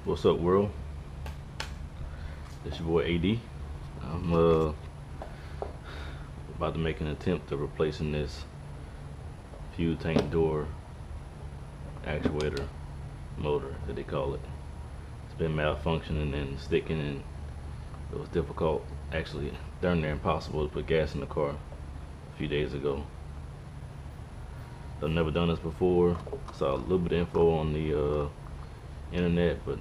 What's up, world? It's your boy AD. I'm about to make an attempt at replacing this fuel tank door actuator motor that they call it. It's been malfunctioning and sticking, and it was difficult, actually darn near impossible, to put gas in the car a few days ago. I've never done this before. Saw a little bit of info on the internet, but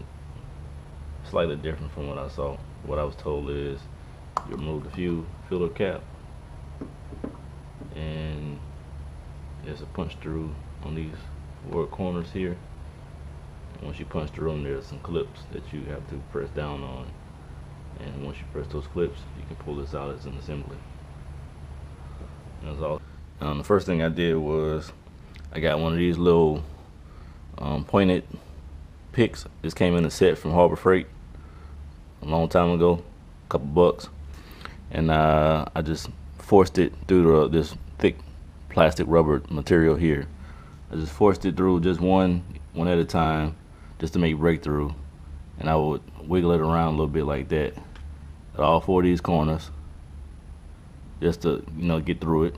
slightly different from what I saw. What I was told is you remove the fuel filter cap, and there's a punch through on these four corners here. And once you punch through them, there's some clips that you have to press down on, and once you press those clips, you can pull this out as an assembly. And that's all. The first thing I did was I got one of these little pointed picks. This came in a set from Harbor Freight a long time ago, a couple bucks, and I just forced it through this thick plastic rubber material here. I just forced it through just one at a time, just to make breakthrough, and I would wiggle it around a little bit like that at all four of these corners, just to get through it.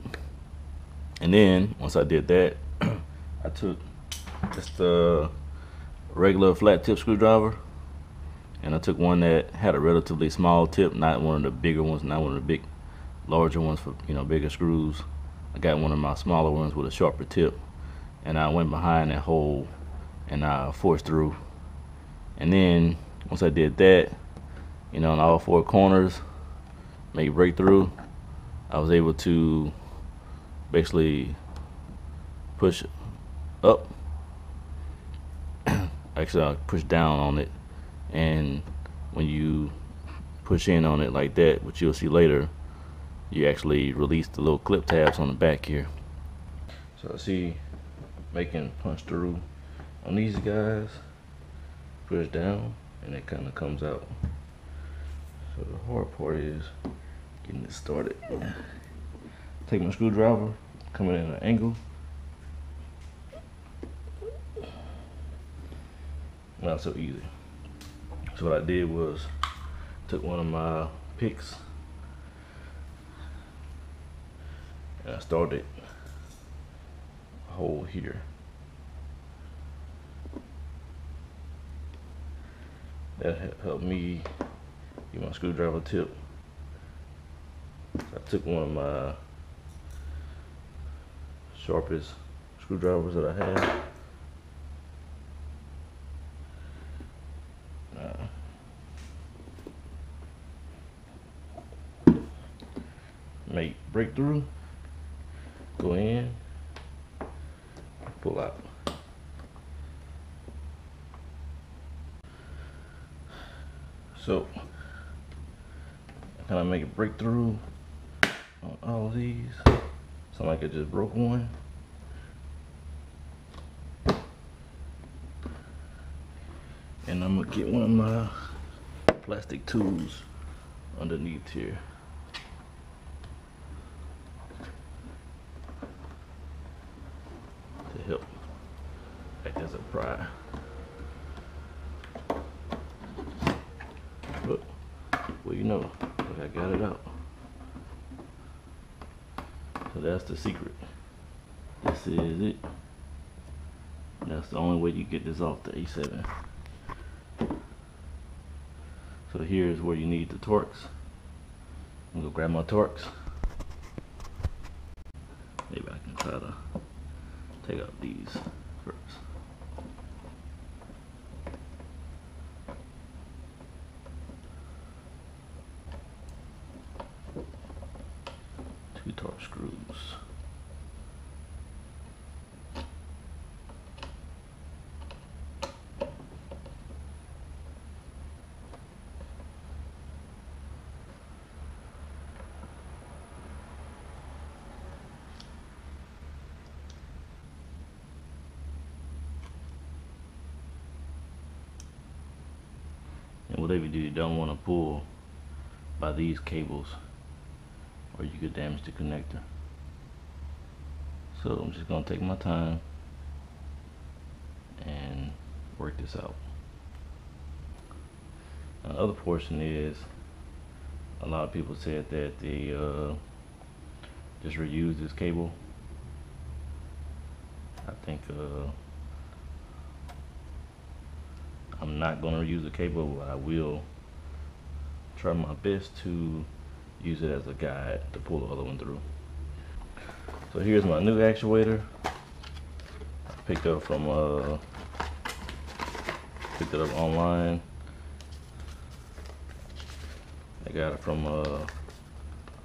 And then once I did that, I took just a regular flat tip screwdriver, and I took one that had a relatively small tip, not one of the bigger ones, not one of the larger ones for bigger screws. I got one of my smaller ones with a sharper tip, and I went behind that hole and I forced through. And then once I did that, on all four corners, make breakthrough, I was able to basically push up. Actually, I pushed down on it, and when you push in on it like that, which you'll see later, you actually release the little clip tabs on the back here. So I see making punch through on these guys, push down, and it kind of comes out. So the hard part is getting it started. Take my screwdriver, coming in at an angle. Not so easy. So what I did was took one of my picks and I started a hole here. That helped me get my screwdriver tip. So I took one of my sharpest screwdrivers that I had. Make breakthrough, go in, pull out. So I kind of make a breakthrough on all of these. Sound like I just broke one. And I'm gonna get one of my plastic tools underneath here. To help act as a pry. But, well, I got it out. So that's the secret. This is it. That's the only way you get this off the A7. So here's where you need the Torx. I'm gonna grab my Torx. Maybe I can try to take out these first. Two Torx screws. And whatever you do, you don't want to pull by these cables, or you could damage the connector. So I'm just going to take my time and work this out. The other portion is, a lot of people said that they just reuse this cable. I think I'm not going to use the cable, but I will try my best to use it as a guide to pull the other one through. So here's my new actuator. I picked it up from picked it up online. I got it from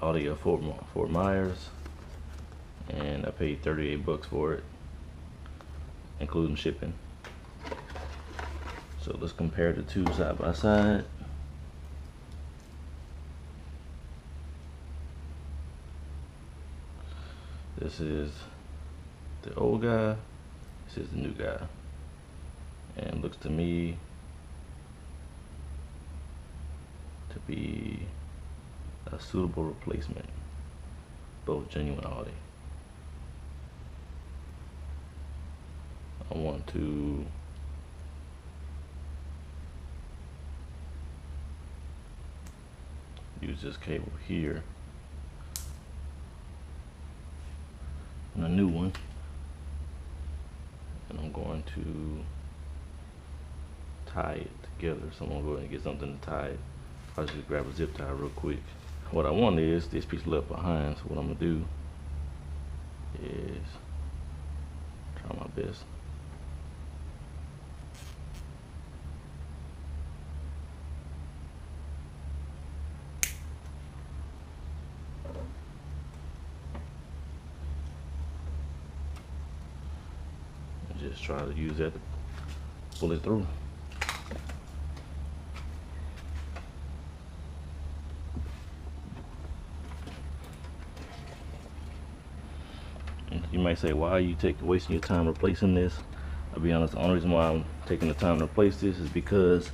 Audi A Fort Myers, and I paid 38 bucks for it, including shipping. So let's compare the two side by side. This is the old guy, this is the new guy, and it looks to me to be a suitable replacement, both genuine Audi. I want to use this cable here and a new one, and I'm going to tie it together. So I'm gonna go ahead and get something to tie it. I'll just grab a zip tie real quick. What I want is this piece left behind, so what I'm gonna do is try my best. Just try to use that to pull it through. And you might say, why are you wasting your time replacing this? I'll be honest, the only reason why I'm taking the time to replace this is because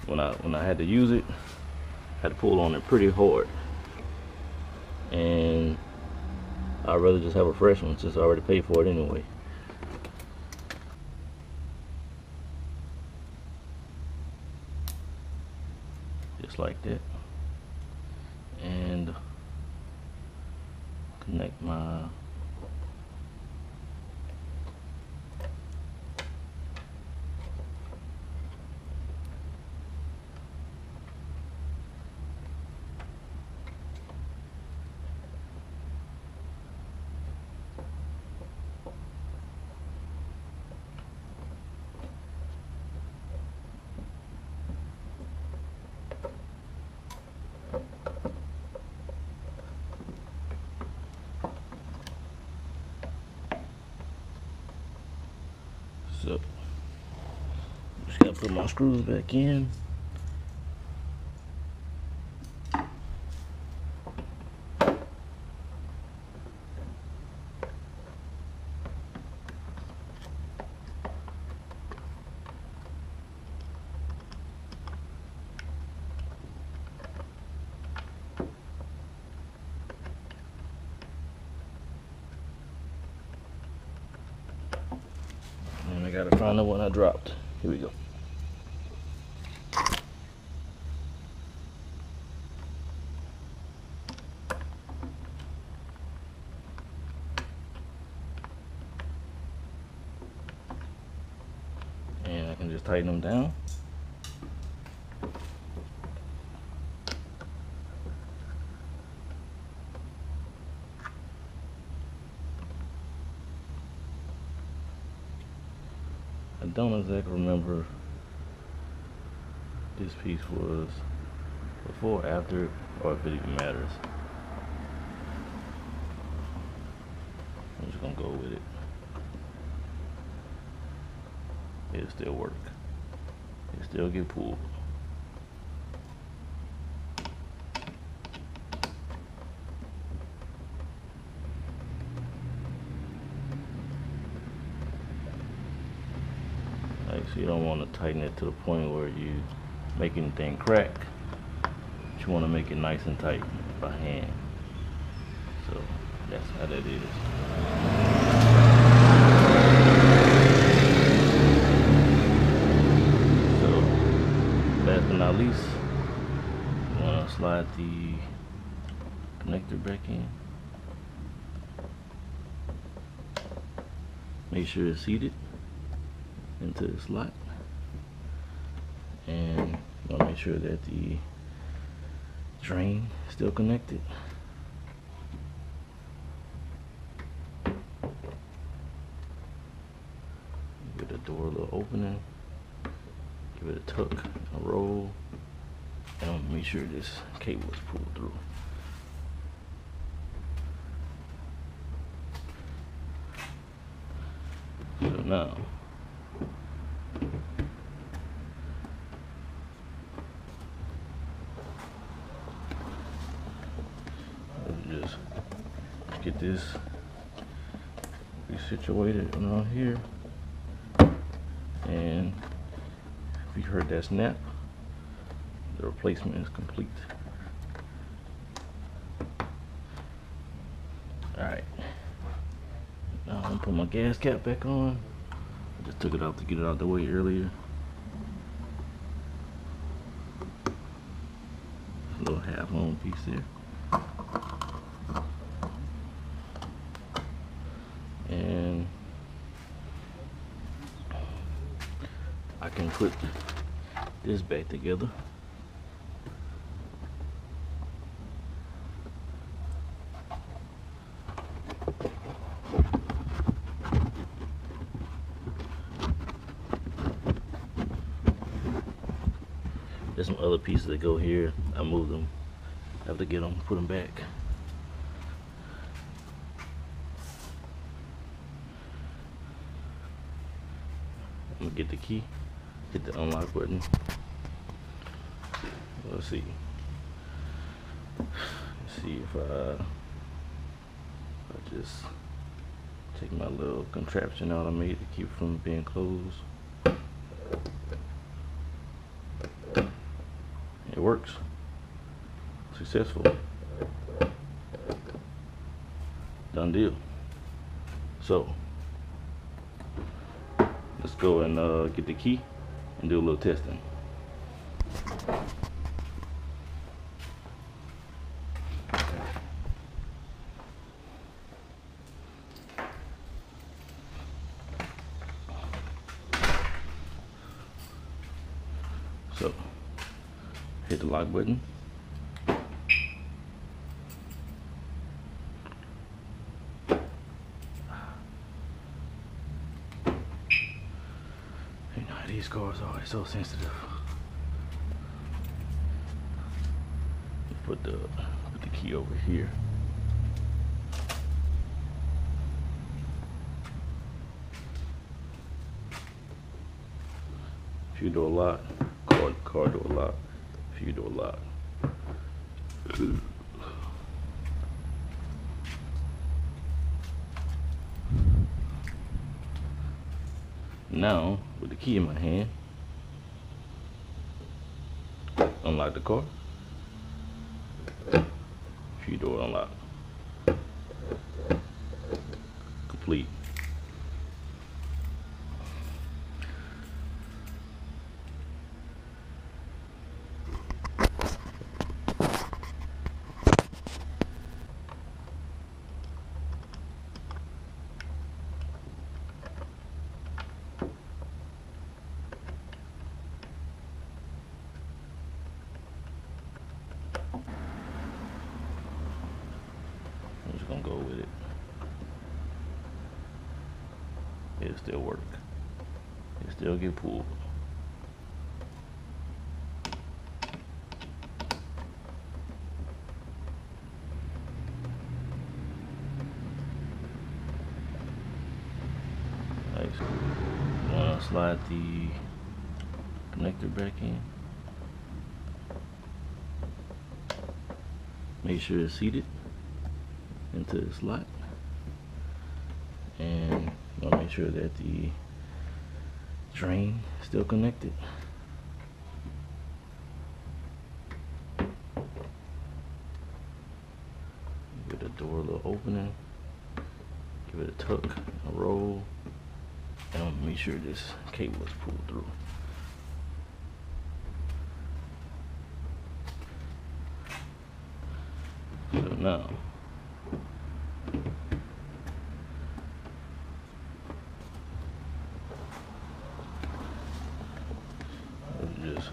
when I had to use it, I had to pull on it pretty hard, and I'd rather just have a fresh one since I already paid for it anyway. Just like that, and connect my so just gotta put my screws back in. And I gotta find the one I dropped. Here we go. And I can just tighten them down. I don't exactly remember this piece was before or after, or if it even matters. I'm just gonna go with it. It'll still work. It'll still get pulled. So you don't want to tighten it to the point where you make anything crack, but you want to make it nice and tight by hand. So that's how that is. So not least, you want to slide the connector back in. Make sure it's seated into the slot, and you want to make sure that the drain is still connected. Give the door a little opening, give it a tuck, a roll, and make sure this cable is pulled through. So now, let's just get this resituated around here, and if you heard that snap, the replacement is complete. Alright, now I'm gonna put my gas cap back on. I just took it out to get it out the way earlier. A little half-home piece there. And I can put this back together. There's some other pieces that go here. I moved them. I have to get them, put them back. I'm gonna get the key, hit the unlock button. Let's see. Let's see if I just take my little contraption out I made to keep it from being closed. It works. Successful. Done deal. So let's go and get the key and do a little testing. So hit the lock button. You know how these cars are, so sensitive. Put the key over here. If you do a lot, car do a lot. If you do a lot. Now, with the key in my hand, unlock the car. Few door unlock. Complete. I'm just gonna go with it. It'll still work. It still get pulled. Nice. You wanna slide the connector back in. Make sure it's seated into the slot, and you want to make sure that the drain is still connected. Give the door a little opening, give it a tuck, a roll, and make sure this cable is pulled through. now. Just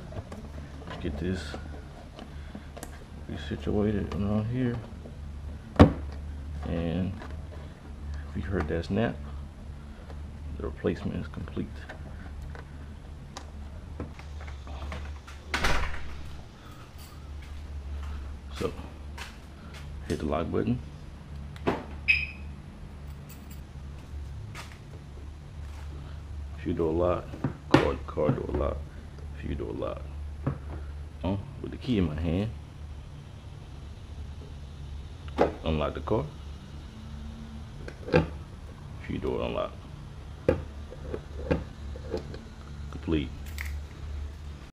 get this resituated around here, and if you heard that snap, the replacement is complete. So hit the lock button. Few door lock, car door lock, few door lock. With the key in my hand, unlock the car, few door unlock, complete.